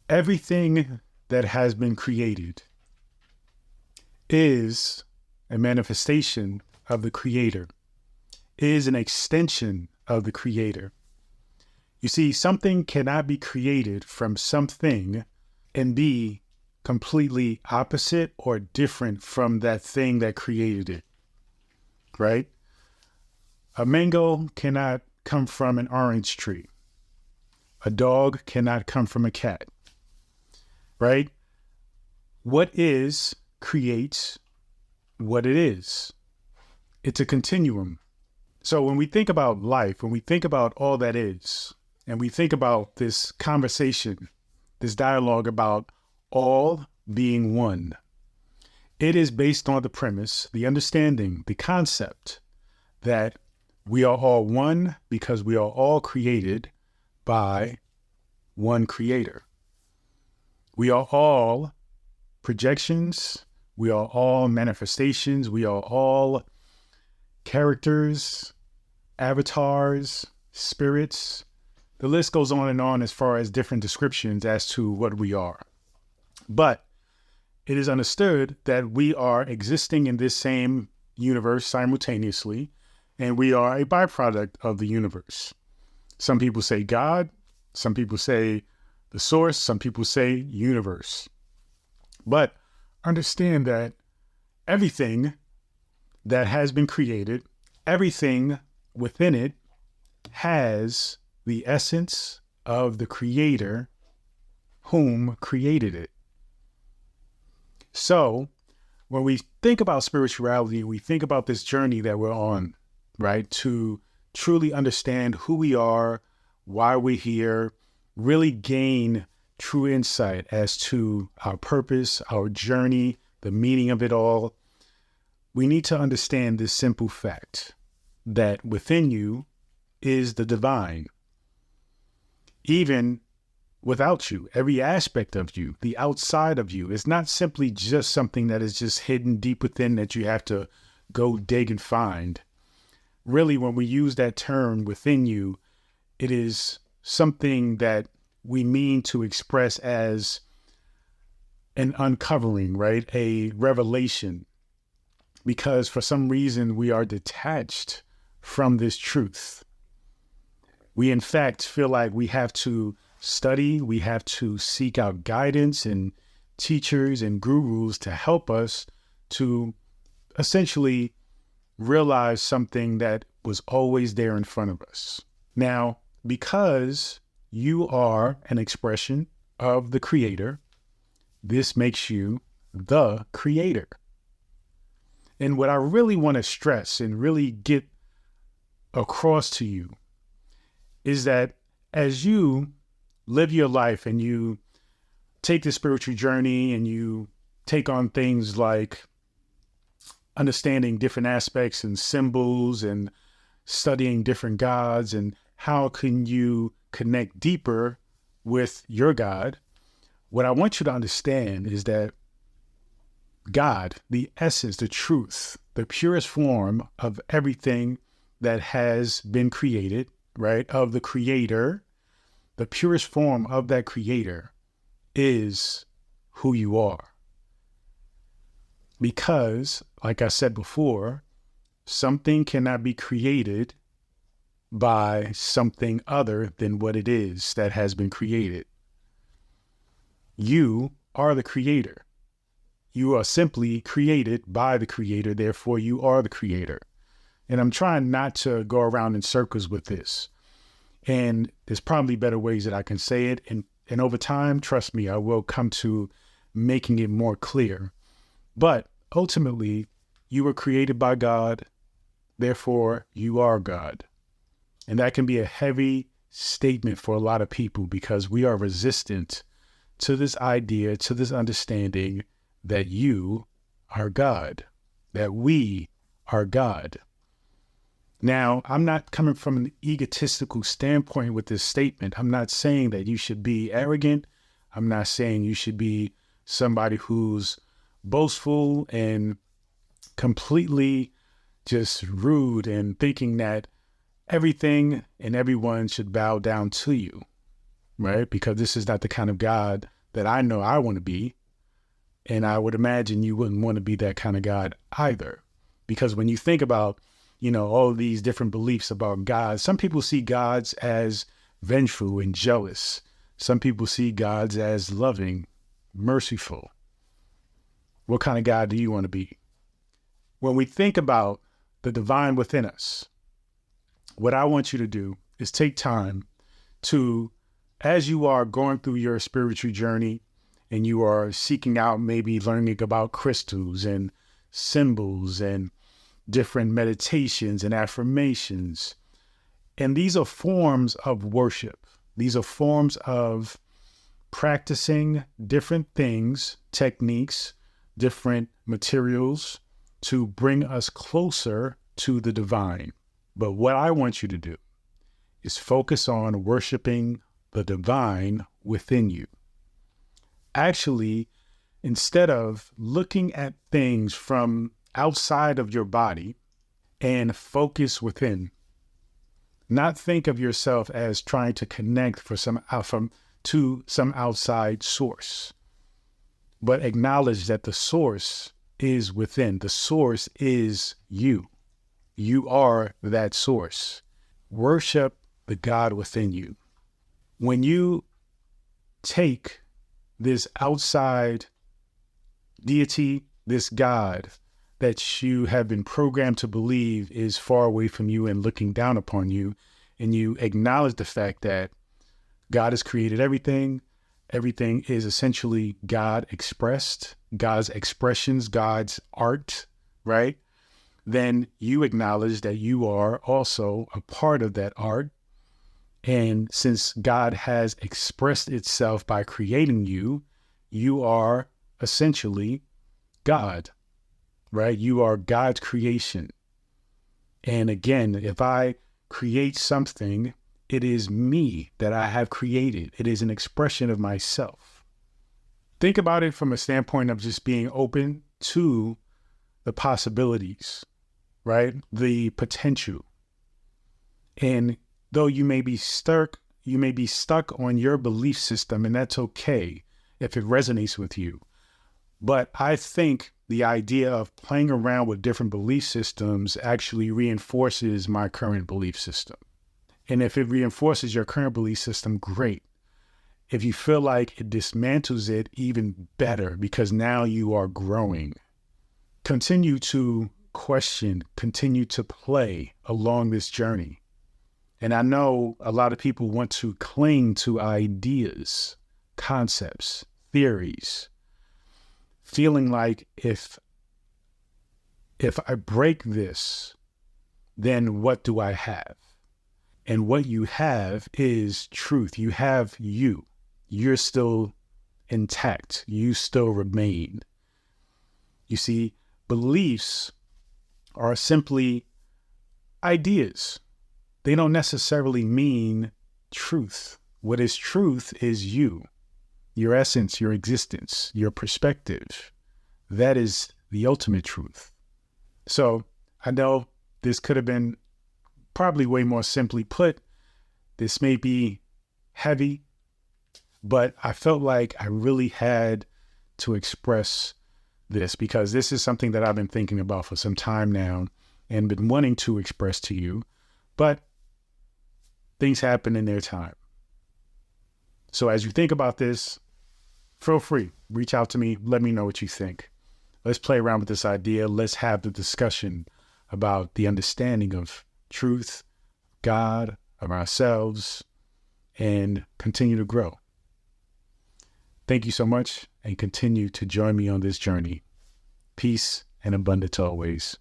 Everything that has been created is a manifestation of the Creator, is an extension of the Creator. You see, something cannot be created from something and be completely opposite or different from that thing that created it, right? A mango cannot come from an orange tree. A dog cannot come from a cat, right? What is creates what it is. It's a continuum. So when we think about life, when we think about all that is, and we think about this conversation, this dialogue about all being one, it is based on the premise, the understanding, the concept that we are all one because we are all created by one Creator. We are all projections. We are all manifestations. We are all characters, avatars, spirits. The list goes on and on as far as different descriptions as to what we are. But it is understood that we are existing in this same universe simultaneously, and we are a byproduct of the universe. Some people say God, some people say the source, some people say universe. But understand that everything that has been created, everything within it has the essence of the Creator whom created it. So when we think about spirituality, we think about this journey that we're on, right? To truly understand who we are, why we're here, really gain true insight as to our purpose, our journey, the meaning of it all. We need to understand this simple fact that within you is the divine. Even without you, every aspect of you, the outside of you, is not simply just something that is just hidden deep within that you have to go dig and find. Really, when we use that term within you, it is something that we mean to express as an uncovering, right? A revelation. Because for some reason we are detached from this truth. We in fact feel like we have to study, we have to seek out guidance and teachers and gurus to help us to essentially realize something that was always there in front of us. Now, because you are an expression of the Creator, this makes you the Creator. And what I really want to stress and really get across to you is that as you live your life and you take the spiritual journey and you take on things like understanding different aspects and symbols and studying different gods and how can you connect deeper with your God, what I want you to understand is that God, the essence, the truth, the purest form of everything that has been created, right, of the Creator, the purest form of that Creator is who you are. Because, like I said before, something cannot be created by something other than what it is that has been created. You are the Creator. You are simply created by the Creator, therefore you are the Creator. And I'm trying not to go around in circles with this. And there's probably better ways that I can say it. And over time, trust me, I will come to making it more clear. But ultimately, you were created by God, therefore you are God. And that can be a heavy statement for a lot of people because we are resistant to this idea, to this understanding that you are God, that we are God. Now, I'm not coming from an egotistical standpoint with this statement. I'm not saying that you should be arrogant. I'm not saying you should be somebody who's boastful and completely just rude and thinking that everything and everyone should bow down to you, right? Because this is not the kind of God that I know I want to be. And I would imagine you wouldn't want to be that kind of God either. Because when you think about, all these different beliefs about God, some people see gods as vengeful and jealous. Some people see gods as loving, merciful. What kind of God do you want to be? When we think about the divine within us, what I want you to do is take time to, as you are going through your spiritual journey and you are seeking out, maybe learning about crystals and symbols and different meditations and affirmations. And these are forms of worship. These are forms of practicing different things, techniques, different materials to bring us closer to the divine. But what I want you to do is focus on worshiping the divine within you. Actually, instead of looking at things from outside of your body and focus within, not think of yourself as trying to connect to some outside source, but acknowledge that the source is within. The source is you. You are that source. Worship the God within you. When you take this outside deity, this God that you have been programmed to believe is far away from you and looking down upon you, and you acknowledge the fact that God has created everything. Everything is essentially God expressed, God's expressions, God's art, right? Then you acknowledge that you are also a part of that art. And since God has expressed itself by creating you, you are essentially God, right? You are God's creation. And again, if I create something, it is me that I have created. It is an expression of myself. Think about it from a standpoint of just being open to the possibilities, right? The potential. And though you may be stuck on your belief system, and that's okay if it resonates with you. But I think the idea of playing around with different belief systems actually reinforces my current belief system. And if it reinforces your current belief system, great. If you feel like it dismantles it, even better, because now you are growing. Continue to question, continue to play along this journey. And I know a lot of people want to cling to ideas, concepts, theories, feeling like if I break this, then what do I have? And what you have is truth. You have you. You're still intact. You still remain. You see, beliefs are simply ideas. They don't necessarily mean truth. What is truth is you, your essence, your existence, your perspective. That is the ultimate truth. So I know this could have been probably way more simply put. This may be heavy, but I felt like I really had to express this because this is something that I've been thinking about for some time now and been wanting to express to you, but things happen in their time. So as you think about this, feel free, reach out to me, let me know what you think. Let's play around with this idea. Let's have the discussion about the understanding of truth, God, of ourselves, and continue to grow. Thank you so much, and continue to join me on this journey. Peace and abundance always.